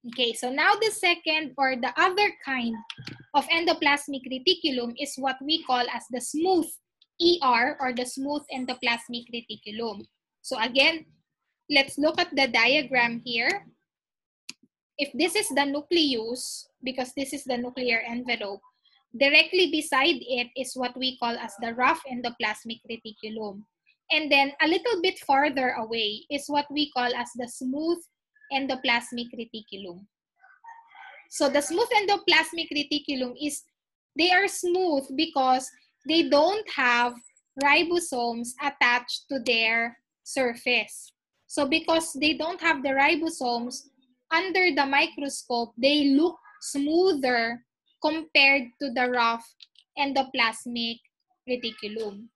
Okay, so now the second or the other kind of endoplasmic reticulum is what we call as the smooth ER or the smooth endoplasmic reticulum. So again, let's look at the diagram here. If this is the nucleus, because this is the nuclear envelope, directly beside it is what we call as the rough endoplasmic reticulum. And then a little bit farther away is what we call as the smooth endoplasmic reticulum. So the smooth endoplasmic reticulum is, they are smooth because they don't have ribosomes attached to their surface. So because they don't have the ribosomes, under the microscope, they look smoother compared to the rough endoplasmic reticulum.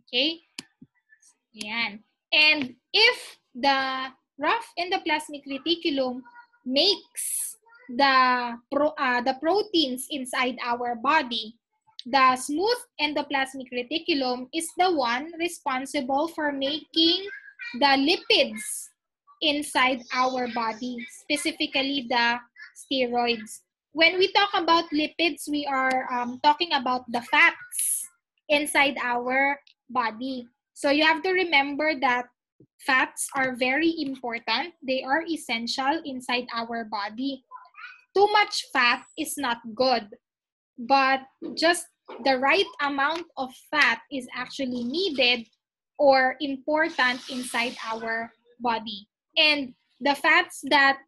Okay? Yan. And if the rough endoplasmic reticulum makes the proteins inside our body, the smooth endoplasmic reticulum is the one responsible for making the lipids inside our body, specifically the steroids. When we talk about lipids, we are talking about the fats inside our body. So you have to remember that fats are very important. They are essential inside our body. Too much fat is not good, but just the right amount of fat is actually needed or important inside our body. And the fats that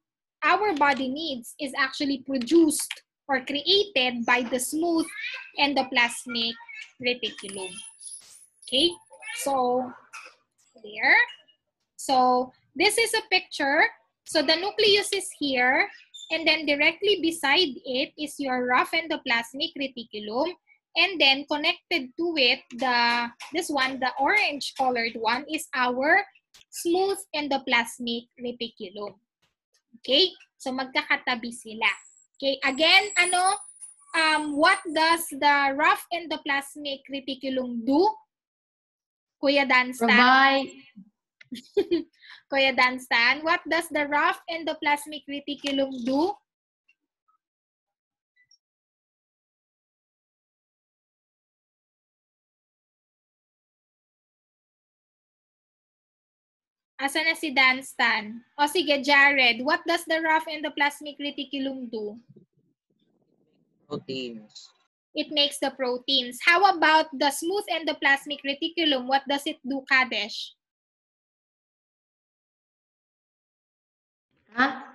our body needs is actually produced or created by the smooth endoplasmic reticulum. Okay, so there. So this is a picture. So the nucleus is here, and then directly beside it is your rough endoplasmic reticulum, and then connected to it, this one, the orange colored one, is our smooth endoplasmic reticulum. Okay? So magkakatabi sila. Okay, again, what does the rough endoplasmic reticulum do? Kuya Danstan? Provide. Kuya Danstan, what does the rough endoplasmic reticulum do? Asa na si Danstan? O sige, Jared, what does the rough endoplasmic reticulum do? Proteins. It makes the proteins. How about the smooth endoplasmic reticulum? What does it do, Kadesh? Huh?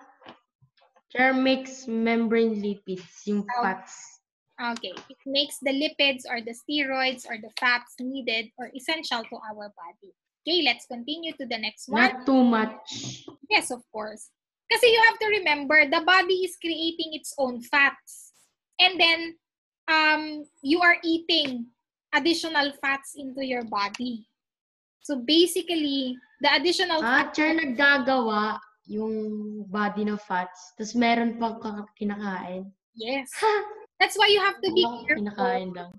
Chair makes membrane lipids, yung fats. Okay. It makes the lipids or the steroids or the fats needed or essential to our body. Okay, let's continue to the next one. Not too much. Yes, of course. Kasi you have to remember, the body is creating its own fats. And then, you are eating additional fats into your body. So basically, the additional fats... Chair, naggagawa yung body ng fats, tapos meron pang kinakain. Yes. That's why you have to be careful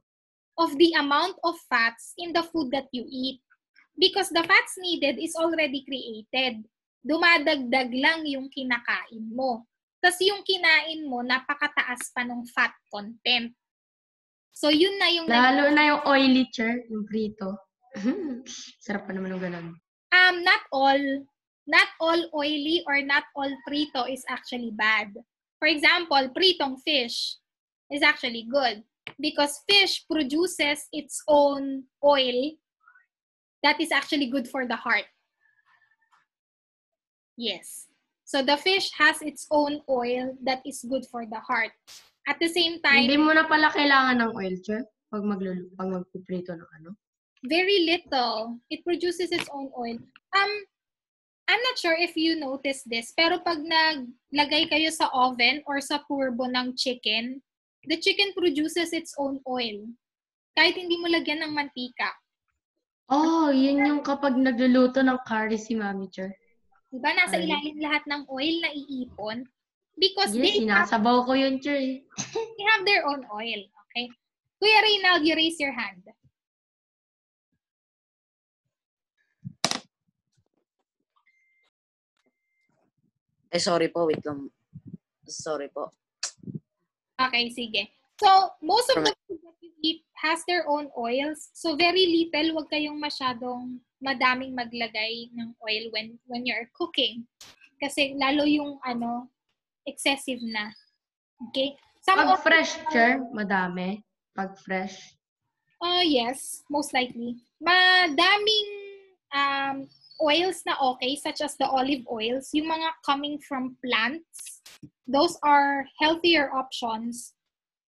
of the amount of fats in the food that you eat. Because the fats needed is already created. Dumadagdag lang yung kinakain mo. Tapos yung kinain mo, napakataas pa ng fat content. So yun na yung... Lalo na yung oily, chair, yung prito. Sarap pa naman yung ganun. Not all oily or not all prito is actually bad. For example, pritong fish is actually good because fish produces its own oil that is actually good for the heart. Yes. So the fish has its own oil that is good for the heart. At the same time... Hindi mo na pala kailangan ng oil, chair, pag magpiprito ng ano? Very little. It produces its own oil. I'm not sure if you noticed this, pero pag naglagay kayo sa oven or sa turbo ng chicken, the chicken produces its own oil. Kahit hindi mo lagyan ng mantika. Oh, yun yung kapag nagluluto ng curry si Mami, chair. Diba? Nasa ilalim lahat ng oil na iipon. Because yes, sinasabaw ko yun, chair. They have their own oil. Okay? Kuya Reynald, you raise your hand. Sorry po, wait lang. Sorry po. Okay, sige. So, most of the food that you eat has their own oils. So, very little, wag kayong masyadong madaming maglagay ng oil when you're cooking. Kasi lalo yung excessive na. Okay? Pag fresh, Chair, madami. Pag fresh. Yes, most likely. Madaming oils na okay, such as the olive oils, yung mga coming from plants, those are healthier options.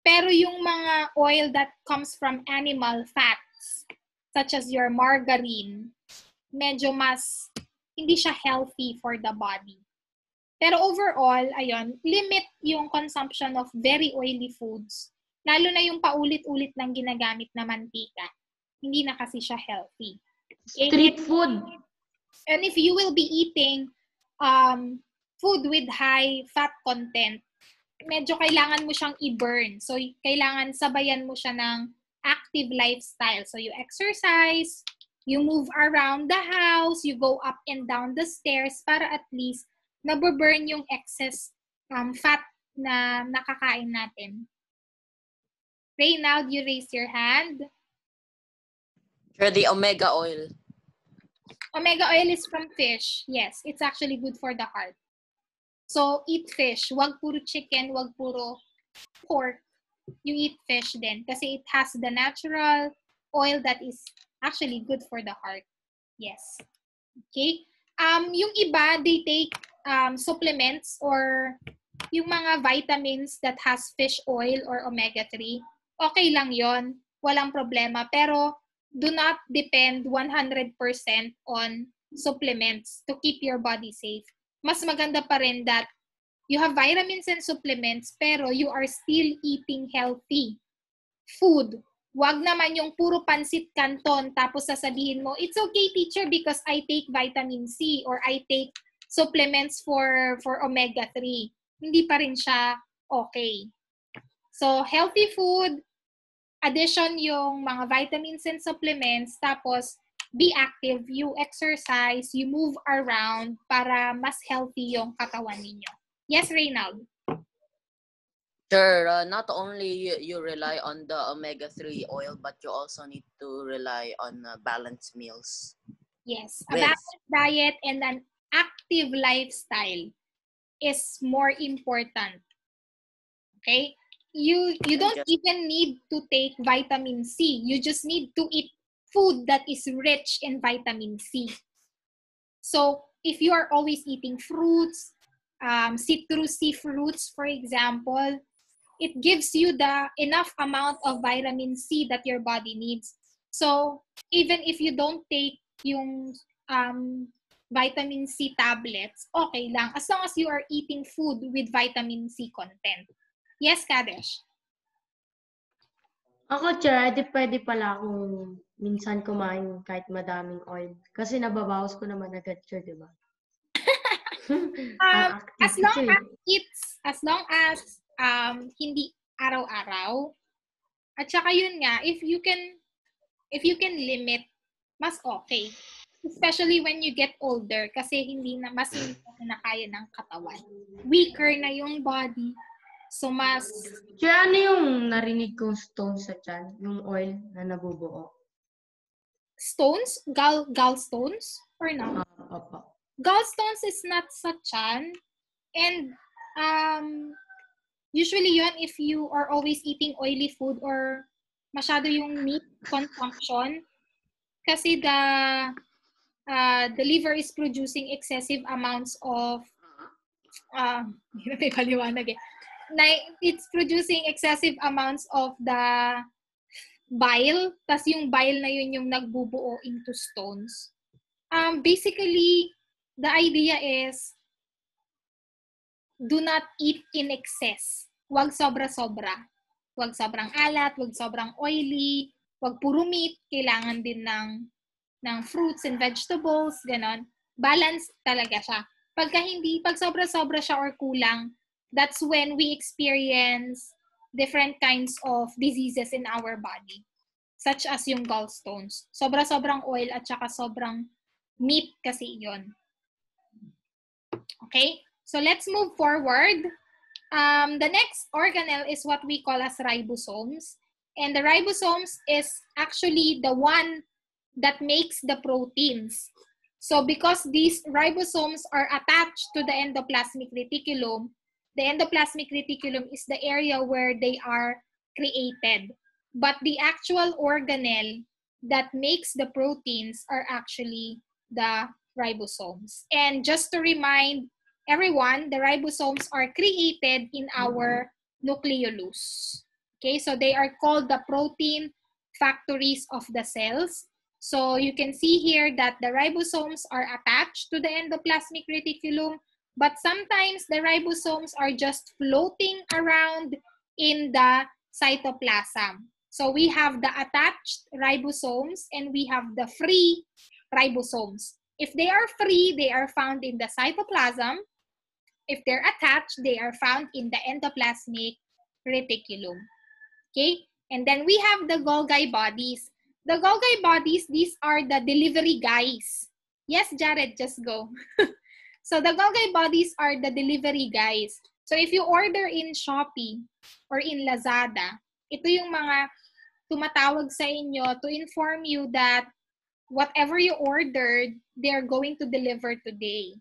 Pero yung mga oil that comes from animal fats, such as your margarine, medyo mas hindi siya healthy for the body. Pero overall, ayun, limit yung consumption of very oily foods. Lalo na yung paulit-ulit lang ginagamit na mantika. Hindi na kasi siya healthy. Okay? Street food. And if you will be eating food with high fat content, medyo kailangan mo siyang i-burn. So, kailangan sabayan mo siya ng active lifestyle. So, you exercise, you move around the house, you go up and down the stairs para at least nababurn yung excess fat na nakakain natin. Reynald, you raise your hand. Sure, the omega oil. Omega oil is from fish. Yes, it's actually good for the heart. So, eat fish. Wag puro chicken, wag puro pork. You eat fish din. Kasi it has the natural oil that is actually good for the heart. Yes. Okay? Yung iba, they take supplements or yung mga vitamins that has fish oil or omega-3. Okay lang yon, walang problema. Pero, do not depend 100% on supplements to keep your body safe. Mas maganda pa rin that you have vitamins and supplements pero you are still eating healthy food. Wag naman yung puro pansit canton tapos sasabihin mo, it's okay teacher because I take vitamin C or I take supplements for omega-3. Hindi pa rin siya okay. So, healthy food, addition yung mga vitamins and supplements, tapos be active, you exercise, you move around para mas healthy yung katawan ninyo. Yes, Reynald? Sure, not only you rely on the omega-3 oil, but you also need to rely on balanced meals. Yes, a balanced diet and an active lifestyle is more important. Okay? You don't even need to take vitamin C. You just need to eat food that is rich in vitamin C. So, if you are always eating fruits, citrusy fruits, for example, it gives you the enough amount of vitamin C that your body needs. So, even if you don't take yung vitamin C tablets, okay lang, as long as you are eating food with vitamin C content. Yes, Kadesh? Ako, Chair, pwede pala akong minsan kumain kahit madaming oil. Kasi nababawas ko naman agad siya, di ba? As long as hindi araw-araw. At saka yun nga, if you can limit, mas okay. Especially when you get older kasi hindi na kinakaya ng katawan. Weaker na yung body. So, mas... Kaya ano yung narinig kong stones sa tiyan? Yung oil na nabubuo? Stones? Gallstones? Or no? Opo. Gallstones is not sa tiyan. And usually yun, if you are always eating oily food or masyado yung meat consumption, kasi the liver is producing excessive amounts of... hindi na may paliwanag eh. It's producing excessive amounts of the bile, tas yung bile na yun yung nagbubuo into stones. Basically, the idea is do not eat in excess. Wag sobra-sobra. Wag sobrang alat, wag sobrang oily, wag puro meat, kailangan din ng fruits and vegetables, ganon. Balance talaga siya. Pag sobra-sobra siya or kulang, that's when we experience different kinds of diseases in our body, such as yung gallstones. Sobra-sobrang oil at saka sobrang meat kasi yon. Okay? So let's move forward. The next organelle is what we call as ribosomes. And the ribosomes is actually the one that makes the proteins. So because these ribosomes are attached to the endoplasmic reticulum, the endoplasmic reticulum is the area where they are created. But the actual organelle that makes the proteins are actually the ribosomes. And just to remind everyone, the ribosomes are created in our nucleolus. Okay, so they are called the protein factories of the cells. So you can see here that the ribosomes are attached to the endoplasmic reticulum, but sometimes the ribosomes are just floating around in the cytoplasm. So we have the attached ribosomes and we have the free ribosomes. If they are free, they are found in the cytoplasm. If they're attached, they are found in the endoplasmic reticulum. Okay? And then we have the Golgi bodies. The Golgi bodies, these are the delivery guys. Yes, Jared, just go. So the Golgi bodies are the delivery guys. So if you order in Shopee or in Lazada, ito yung mga tumatawag sa inyo to inform you that whatever you ordered, they're going to deliver today.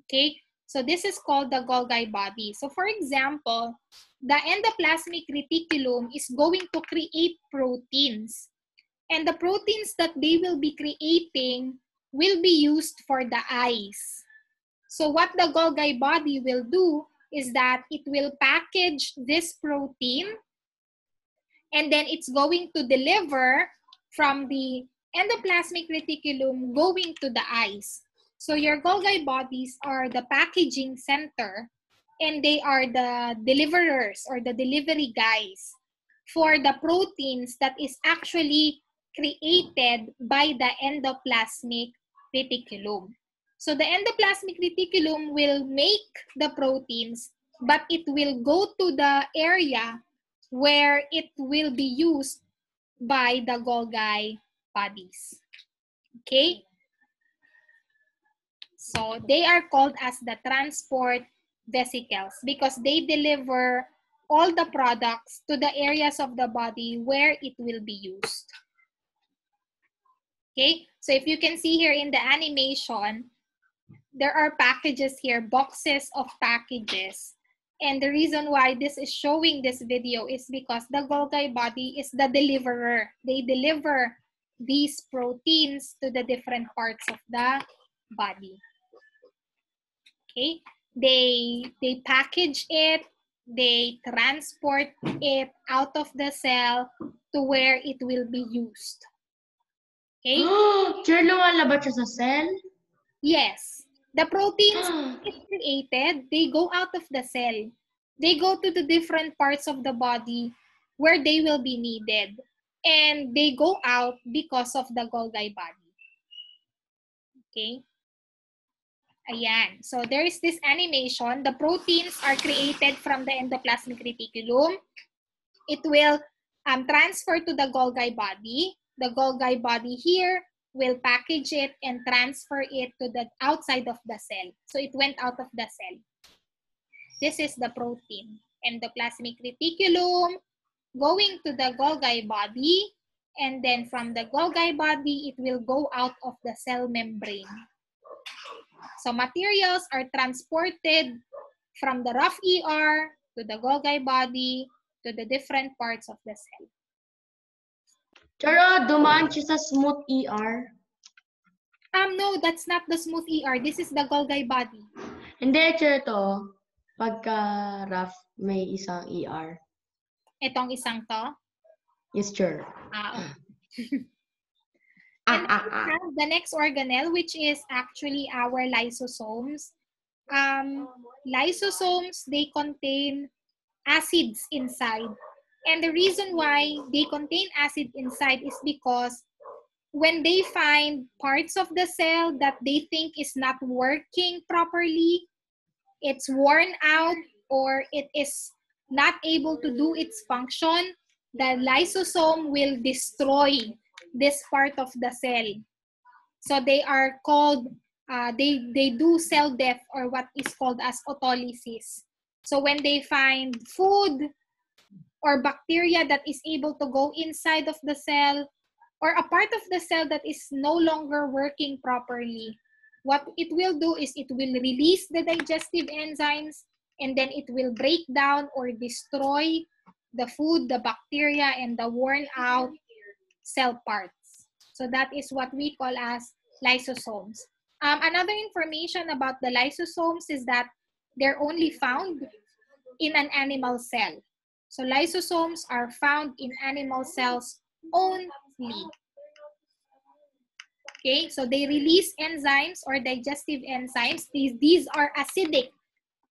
Okay? So this is called the Golgi body. So for example, the endoplasmic reticulum is going to create proteins. And the proteins that they will be creating will be used for the eyes. So what the Golgi body will do is that it will package this protein and then it's going to deliver from the endoplasmic reticulum going to the eyes. So your Golgi bodies are the packaging center and they are the deliverers or the delivery guys for the proteins that is actually created by the endoplasmic reticulum. So the endoplasmic reticulum will make the proteins, but it will go to the area where it will be used by the Golgi bodies. Okay? So they are called as the transport vesicles because they deliver all the products to the areas of the body where it will be used. Okay? So if you can see here in the animation, there are packages here, boxes of packages. And the reason why this is showing this video is because the Golgi body is the deliverer. They deliver these proteins to the different parts of the body. Okay? They package it, they transport it out of the cell to where it will be used. Okay? Sure, lumalabas siya sa cell? Yes. The proteins is created, they go out of the cell. They go to the different parts of the body where they will be needed. And they go out because of the Golgi body. Okay? Ayan. So there is this animation. The proteins are created from the endoplasmic reticulum. It will transfer to the Golgi body. The Golgi body here will package it and transfer it to the outside of the cell. So it went out of the cell. This is the protein. Endoplasmic reticulum going to the Golgi body, and then from the Golgi body, it will go out of the cell membrane. So materials are transported from the rough ER to the Golgi body to the different parts of the cell. Charo, dumaan siya sa smooth ER. No, that's not the smooth ER. This is the Golgi body. Hindi, charo to. Pagka rough, may isang ER. Itong isang to? Yes, sure. And we have the next organelle, which is actually our lysosomes. Lysosomes, they contain acids inside. And the reason why they contain acid inside is because when they find parts of the cell that they think is not working properly, it's worn out, or it is not able to do its function, the lysosome will destroy this part of the cell. So they are called, they do cell death, or what is called as autolysis. So when they find food or bacteria that is able to go inside of the cell, or a part of the cell that is no longer working properly, what it will do is it will release the digestive enzymes, and then it will break down or destroy the food, the bacteria, and the worn out cell parts. So that is what we call as lysosomes. Another information about the lysosomes is that they're only found in an animal cell. So lysosomes are found in animal cells only. Okay, so they release enzymes or digestive enzymes. These are acidic,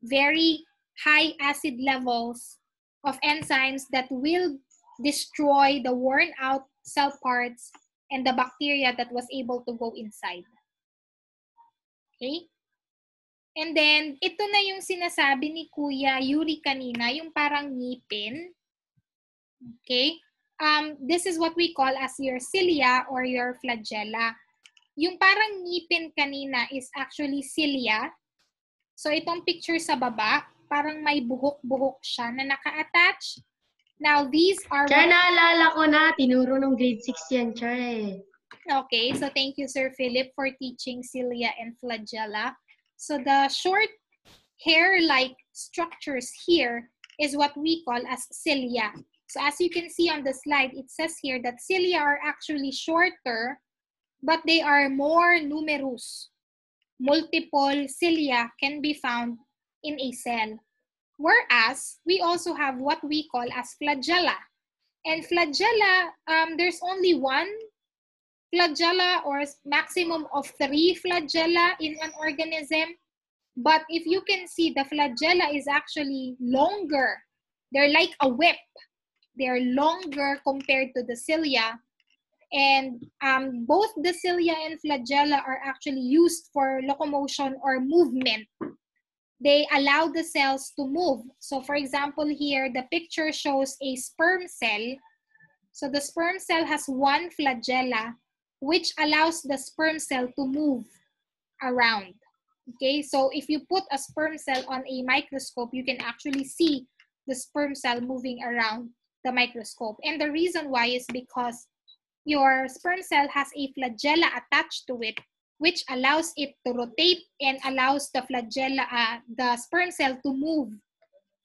very high acid levels of enzymes that will destroy the worn out cell parts and the bacteria that was able to go inside. Okay? And then, ito na yung sinasabi ni Kuya Yuri kanina, yung parang ngipin. Okay? This is what we call as your cilia or your flagella. Yung parang ngipin kanina is actually cilia. So, itong picture sa baba, parang may buhok-buhok siya na naka-attach. Now, these are... Char, naalala ko na. Tinuro ng grade 6 yan, Char eh. Okay, so thank you, Sir Philip, for teaching cilia and flagella. So the short hair-like structures here is what we call as cilia. So as you can see on the slide, it says here that cilia are actually shorter, but they are more numerous. Multiple cilia can be found in a cell. Whereas, we also have what we call as flagella. And flagella, there's only one flagella or maximum of 3 flagella in an organism. But if you can see, the flagella is actually longer. They're like a whip. They're longer compared to the cilia. And both the cilia and flagella are actually used for locomotion or movement. They allow the cells to move. So for example, here, the picture shows a sperm cell. So the sperm cell has one flagella, which allows the sperm cell to move around. Okay, so if you put a sperm cell on a microscope, you can actually see the sperm cell moving around the microscope. And the reason why is because your sperm cell has a flagella attached to it, which allows it to rotate and allows the flagella, the sperm cell to move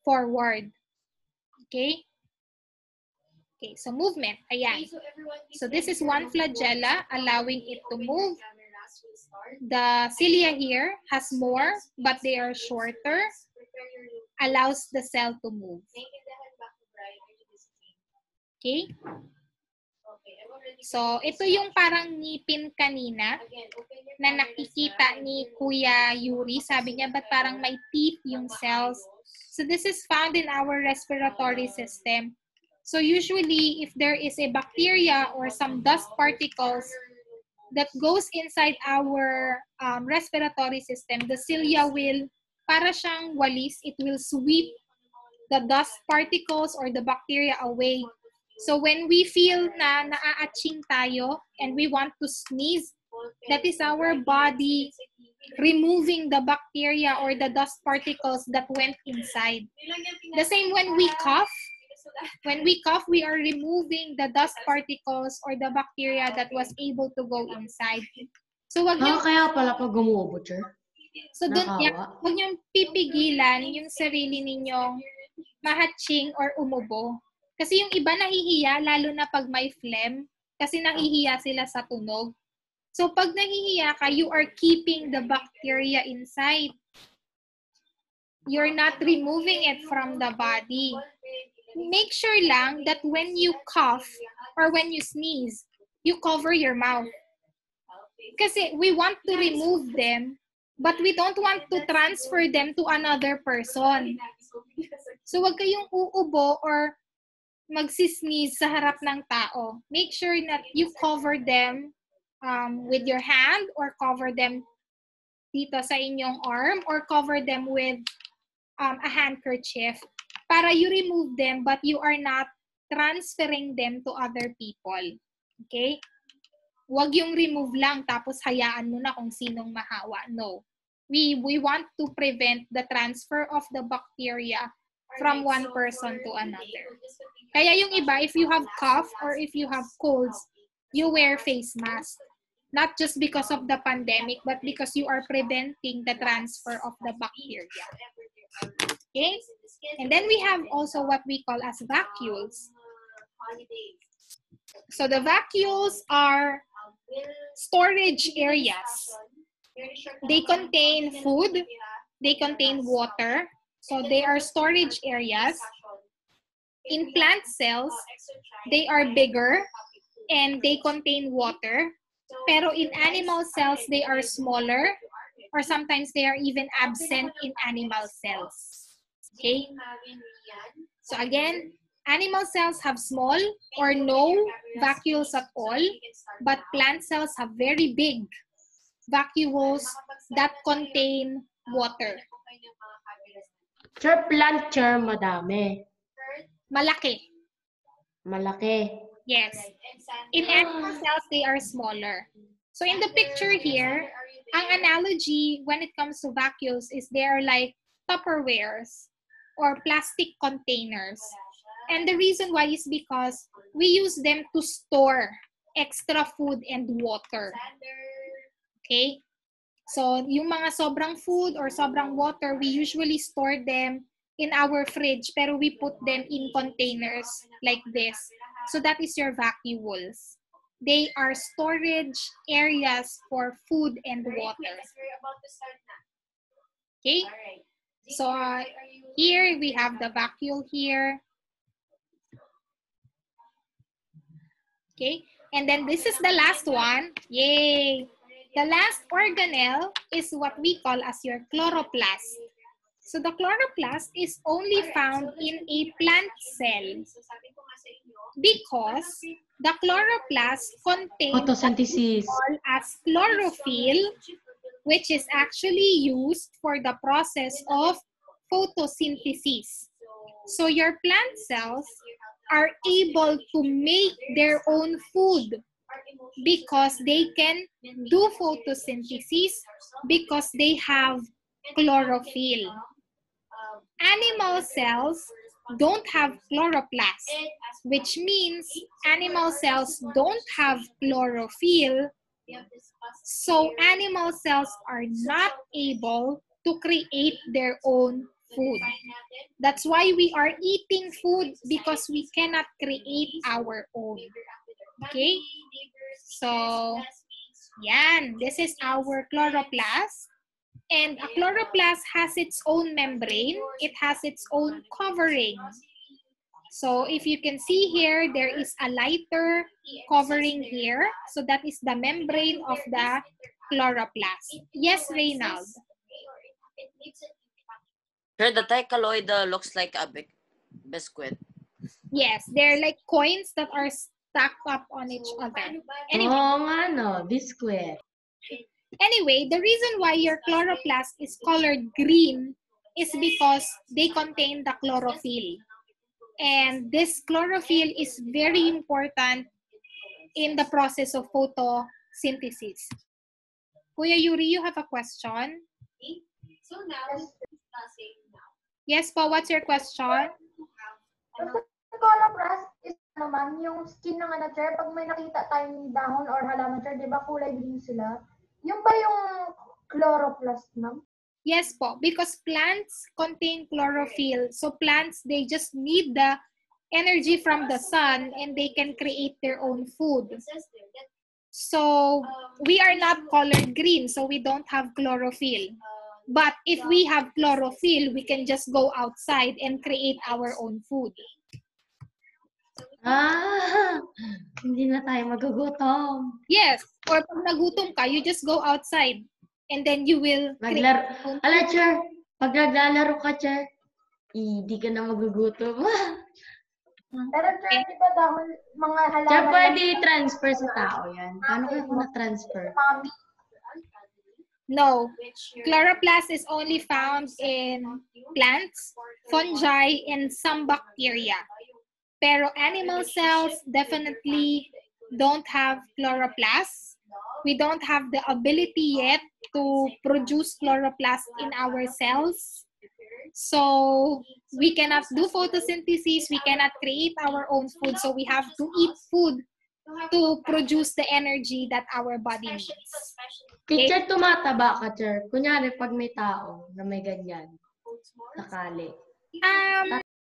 forward. Okay? Okay, so movement, ayan. So this is one flagella allowing it to move. The cilia here has more, but they are shorter, allows the cell to move. Okay? So, ito yung parang ngipin kanina na nakikita ni Kuya Yuri. Sabi niya, ba't parang may teeth yung cells? So, this is found in our respiratory system. So, usually, if there is a bacteria or some dust particles that goes inside our respiratory system, the cilia will, para siyang walis, it will sweep the dust particles or the bacteria away. So when we feel na naaaching tayo and we want to sneeze, that is our body removing the bacteria or the dust particles that went inside. The same when we cough. When we cough, we are removing the dust particles or the bacteria that was able to go inside. So wag niyo kaya pala pag gumubo, Char. So doon wag niyo pipigilan yung sarili ninyong mahatching or umubo. Kasi yung iba nahihiya, lalo na pag may phlegm, kasi nahihiya sila sa tunog. So pag nahihiya ka, you are keeping the bacteria inside. You're not removing it from the body. Make sure lang that when you cough or when you sneeze, you cover your mouth. Kasi we want to remove them, but we don't want to transfer them to another person. So wag kayong uubo or magsisneeze sa harap ng tao. Make sure that you cover them with your hand or cover them dito sa inyong arm or cover them with a handkerchief para you remove them but you are not transferring them to other people. Okay? Huwag yung remove lang tapos hayaan mo na kung sinong mahawa. No. We want to prevent the transfer of the bacteria from one person to another. Kaya yung iba, if you have cough or if you have colds, you wear face mask. Not just because of the pandemic, but because you are preventing the transfer of the bacteria. Okay? And then we have also what we call as vacuoles. So the vacuoles are storage areas. They contain food, they contain water, so they are storage areas. In plant cells, they are bigger and they contain water. Pero in animal cells, they are smaller, or sometimes they are even absent in animal cells. Okay? So again, animal cells have small or no vacuoles at all, but plant cells have very big vacuoles that contain water. Sir, plant, sir, madami. Malaki. Malaki. Yes. In animal cells, they are smaller. So in the picture here, ang analogy when it comes to vacuoles is they are like Tupperwares or plastic containers. And the reason why is because we use them to store extra food and water. Okay? So yung mga sobrang food or sobrang water, we usually store them in our fridge, pero we put them in containers like this. So that is your vacuoles. They are storage areas for food and water. Okay? So here we have the vacuole here. Okay? And then this is the last one. Yay! The last organelle is what we call as your chloroplast. So the chloroplast is only found in a plant cell because the chloroplast contains what Photosynthesis. we call as chlorophyll, which is actually used for the process of photosynthesis. So your plant cells are able to make their own food because they can do photosynthesis because they have chlorophyll. Animal cells don't have chloroplast, which means animal cells don't have chlorophyll, so animal cells are not able to create their own food. That's why we are eating food, because we cannot create our own. Okay? So, yan. This is our chloroplast. And a chloroplast has its own membrane. It has its own covering. So if you can see here, there is a lighter covering here. So that is the membrane of the chloroplast. Yes, Reynald? Sure, the Ticaloid looks like a big biscuit. Yes, they're like coins that are stacked up on each other. Anyway, Oo nga, no? Biscuit. Anyway, the reason why your chloroplast is colored green is because they contain the chlorophyll. And this chlorophyll is very important in the process of photosynthesis. Kuya Yuri, you have a question? So now, Yes po, what's your question? chloroplast is naman yung skin ng chair, pag may nakita tayong dahon or halaman chair, di ba kulay green sila? Yung ba yung chloroplast, ma'am? Yes po, because plants contain chlorophyll. So plants, they just need the energy from the sun and they can create their own food. So we are not colored green, so we don't have chlorophyll. But if we have chlorophyll, we can just go outside and create our own food. Hindi na tayo magugutom. Yes, or pag nagutom ka, you just go outside and then you will create Maglaro. your own Ala, food. Cher, pag naglalaro ka, Cher, hindi ka na magugutom. Pero chair, di ba dahon, mga halaman Cher, pwede transfer sa tao yan. Paano kaya kung na-transfer? Mami. No, chloroplast is only found in plants, fungi, and some bacteria. Pero animal cells definitely don't have chloroplast. We don't have the ability yet to produce chloroplast in our cells. So we cannot do photosynthesis, we cannot create our own food, so we have to eat food to produce the energy that our body needs. Teacher, tumataba ka, Teacher. Kunyari, pag may tao na may ganyan, sakali.